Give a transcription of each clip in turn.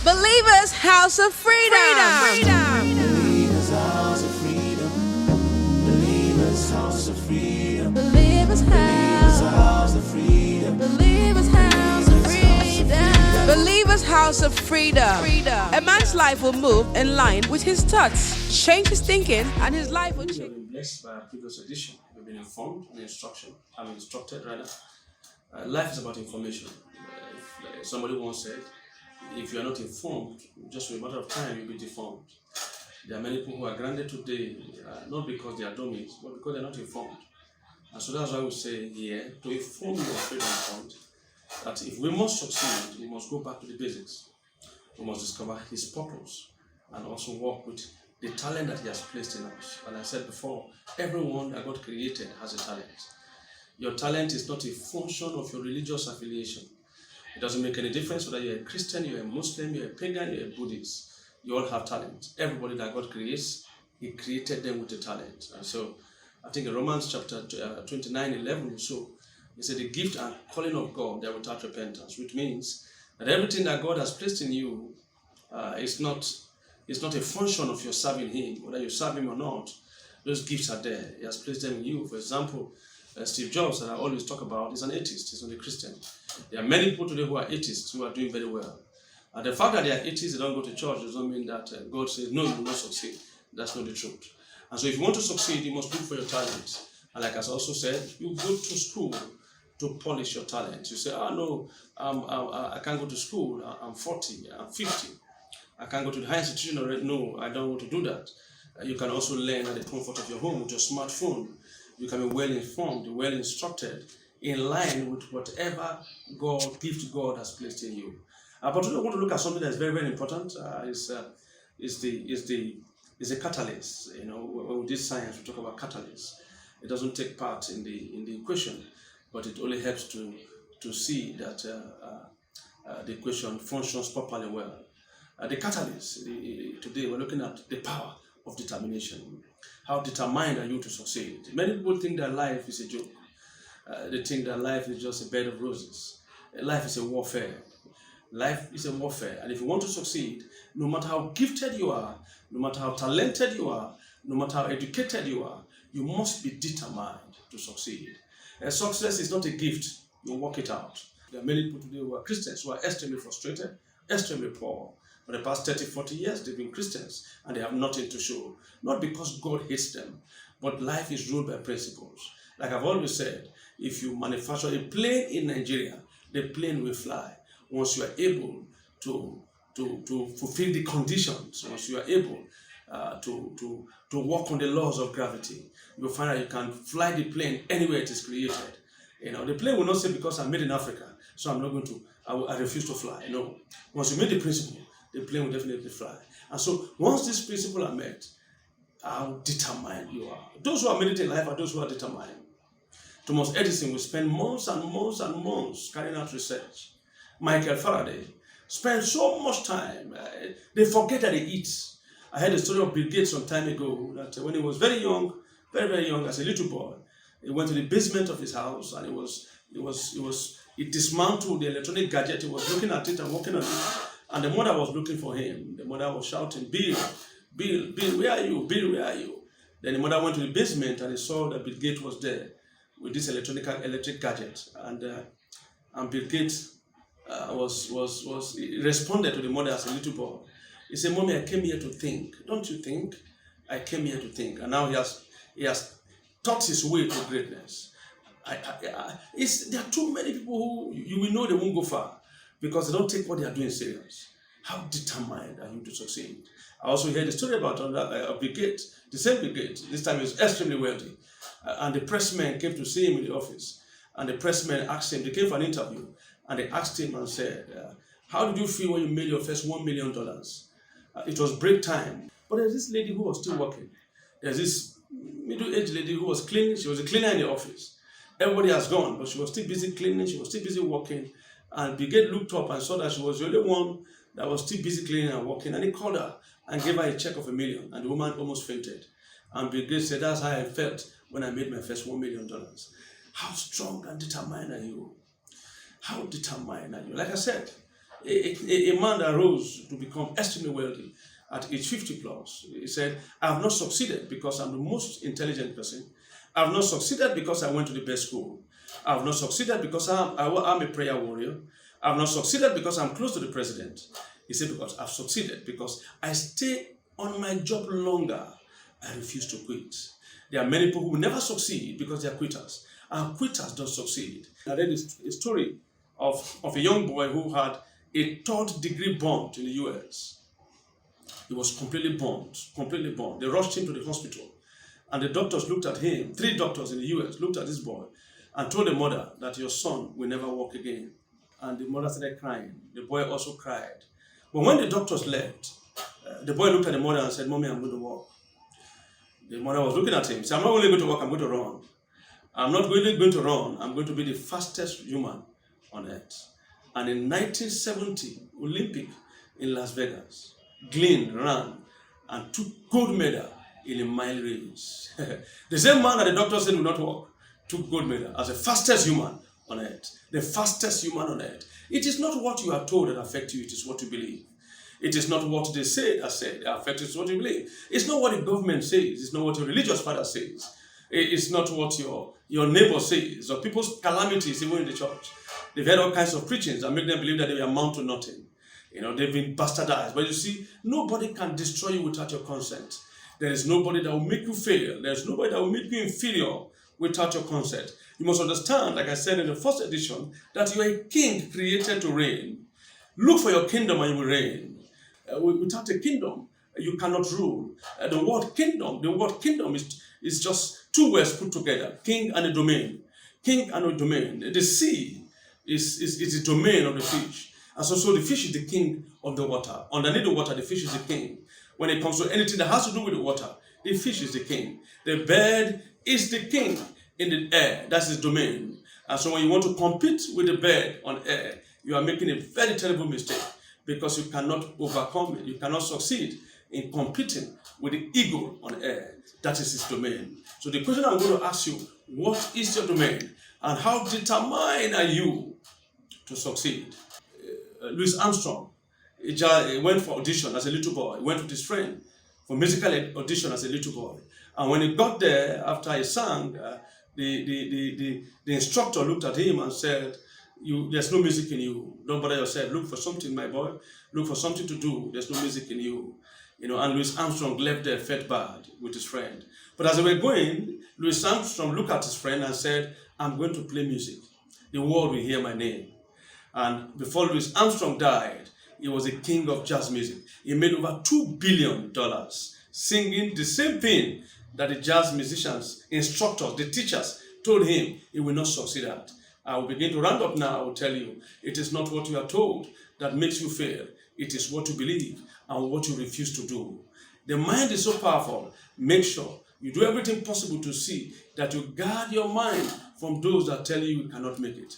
Believers House of Freedom. Believers House of Freedom. Believers House of Freedom. Believers House of Freedom. Believers House of Freedom. Believers House of Freedom. A man's life will move in line with his thoughts, change his thinking, and his life will We change. have been blessed by our previous edition. We've been informed and instructed rather. Life is about information. Somebody once said, if you are not informed, just in a matter of time, you'll be deformed. There are many people who are grounded today, not because they are dummies, but because they are not informed. And so that's why we say here, to inform you of freedom point, that if we must succeed, we must go back to the basics. We must discover his purpose and also work with the talent that he has placed in us. And I said before, everyone that God created has a talent. Your talent is not a function of your religious affiliation. It doesn't make any difference whether you're a Christian, you're a Muslim, you're a pagan, you're a Buddhist. You all have talent. Everybody that God creates, He created them with a talent. And so, I think in Romans chapter 29:11 or so, He said the gift and calling of God, they are without repentance, which means that everything that God has placed in you is not a function of your serving Him, whether you serve Him or not. Those gifts are there. He has placed them in you. For example, Steve Jobs, that I always talk about, is an atheist. He's not a Christian. There are many people today who are atheists who are doing very well. And the fact that they are atheists, they don't go to church, does not mean that God says, no, you will not succeed. That's not the truth. And so if you want to succeed, you must look for your talent. And like I also said, you go to school to polish your talent. You say, no, I can't go to school. I'm 40, I'm 50. I can't go to the higher institution already. No, I don't want to do that. You can also learn at the comfort of your home with your smartphone. You can be well informed, well instructed, in line with whatever gift God has placed in you. But today I want to look at something that's very, very important. Is a catalyst. You know, when we did science, we talk about catalyst. It doesn't take part in the equation, but it only helps to see that the equation functions properly well. The catalyst. Today we're looking at the power of determination. How determined are you to succeed? Many people think that life is a joke. They think that life is just a bed of roses. Life is a warfare. Life is a warfare. And if you want to succeed, no matter how gifted you are, no matter how talented you are, no matter how educated you are, you must be determined to succeed. Success is not a gift. You work it out. There are many people today who are Christians who are extremely frustrated, extremely poor. For the past 30, 40 years, they've been Christians and they have nothing to show. Not because God hates them, but life is ruled by principles. Like I've always said, if you manufacture a plane in Nigeria, the plane will fly. Once you are able to fulfill the conditions, once you are able to work on the laws of gravity, you'll find that you can fly the plane anywhere it is created. You know, the plane will not say because I'm made in Africa, so I'm not going to, I refuse to fly. No. Once you meet the principle, the plane will definitely fly. And so once these principles are met, how determined you are. Those who are made in life are those who are determined. Thomas Edison will spend months and months and months carrying out research. Michael Faraday spent so much time, they forget that they eat. I heard a story of Bill Gates some time ago that when he was very young, very, very young, as a little boy, he went to the basement of his house and he dismantled the electronic gadget. He was looking at it and working on it. And the mother was looking for him. The mother was shouting, Bill, where are you? Bill, where are you? Then the mother went to the basement and he saw that Bill Gates was there with this electric gadget. And Bill Gates he responded to the mother as a little boy. He said, Mommy, I came here to think. Don't you think? I came here to think. And now he has taught his way to greatness. There are too many people who you will know they won't go far because they don't take what they are doing serious. How determined are you to succeed? I also heard a story about Bill Gates, the same Bill Gates. This time he was extremely wealthy. And the pressman came to see him in the office. And the pressman asked him, they came for an interview. And they asked him and said, how did you feel when you made your first $1 million? It was break time. But there's this lady who was still working. There's this middle-aged lady who was cleaning. She was a cleaner in the office. Everybody has gone, but she was still busy cleaning. She was still busy working. And Bill Gates looked up and saw that she was the only one that was still busy cleaning and working. And he called her and gave her a check of $1 million. And the woman almost fainted. And Bill Gates said, that's how I felt when I made my first $1 million. How strong and determined are you? How determined are you? Like I said, a man that rose to become extremely wealthy at age 50 plus, he said, I have not succeeded because I'm the most intelligent person. I have not succeeded because I went to the best school. I have not succeeded because I'm a prayer warrior. I have not succeeded because I'm close to the president. He said, because I've succeeded because I stay on my job longer. I refuse to quit. There are many people who never succeed because they are quitters. And quitters don't succeed. I read a story of a young boy who had a third-degree burn in the US. He was completely burned. They rushed him to the hospital. And the doctors looked at him, 3 doctors in the US looked at this boy and told the mother that your son will never walk again. And the mother started crying. The boy also cried. But when the doctors left, the boy looked at the mother and said, Mommy, I'm going to walk. The mother was looking at him. He said, I'm not only going to walk, I'm going to run. I'm not only going to run, I'm going to be the fastest human on earth. And in 1970 Olympic in Las Vegas, Glenn ran and took gold medal in a mile race. The same man that the doctor said would not walk took gold medal as the fastest human on earth. The fastest human on earth. It is not what you are told that affects you, it is what you believe. It is not what they say that affects what you believe. It's not what the government says. It's not what your religious father says. It's not what your neighbor says or people's calamities, even in the church. They've heard all kinds of preachings that make them believe that they will amount to nothing. They've been bastardized. But you see, nobody can destroy you without your consent. There is nobody that will make you fail. There is nobody that will make you inferior without your consent. You must understand, like I said in the first edition, that you are a king created to reign. Look for your kingdom and you will reign. Without a kingdom, you cannot rule. The word kingdom is just 2 words put together, king and a domain. King and a domain. The sea is the domain of the fish. And so the fish is the king of the water. Underneath the water, the fish is the king. When it comes to anything that has to do with the water, the fish is the king. The bird is the king in the air. That's his domain. And so when you want to compete with the bird on air, you are making a very terrible mistake because you cannot overcome it. You cannot succeed in competing with the eagle on air. That is his domain. So the question I'm going to ask you, what is your domain? And how determined are you to succeed? Louis Armstrong, he went for audition as a little boy. He went with his friend for musical audition as a little boy. And when he got there, after he sang, the instructor looked at him and said, there's no music in you. Don't bother yourself. Look for something, my boy. Look for something to do. There's no music in you. And Louis Armstrong left there, felt bad with his friend. But as they were going, Louis Armstrong looked at his friend and said, I'm going to play music. The world will hear my name. And before Louis Armstrong died, he was a king of jazz music. He made over $2 billion singing the same thing that the jazz musicians, instructors, the teachers told him he will not succeed at. I will begin to round up now. I will tell you, it is not what you are told that makes you fail. It is what you believe and what you refuse to do. The mind is so powerful. Make sure you do everything possible to see that you guard your mind from those that tell you you cannot make it.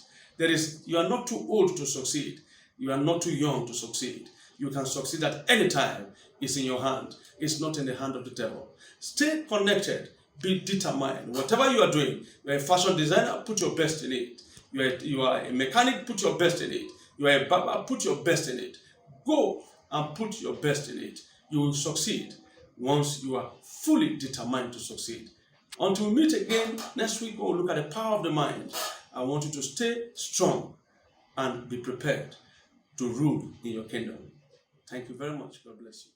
You are not too old to succeed. You are not too young to succeed. You can succeed at any time. It's in your hand. It's not in the hand of the devil. Stay connected. Be determined. Whatever you are doing, you are a fashion designer, put your best in it. You are a mechanic, put your best in it. You are a barber, put your best in it. Go and put your best in it. You will succeed once you are fully determined to succeed. Until we meet again next week, we'll look at the power of the mind. I want you to stay strong and be prepared to rule in your kingdom. Thank you very much. God bless you.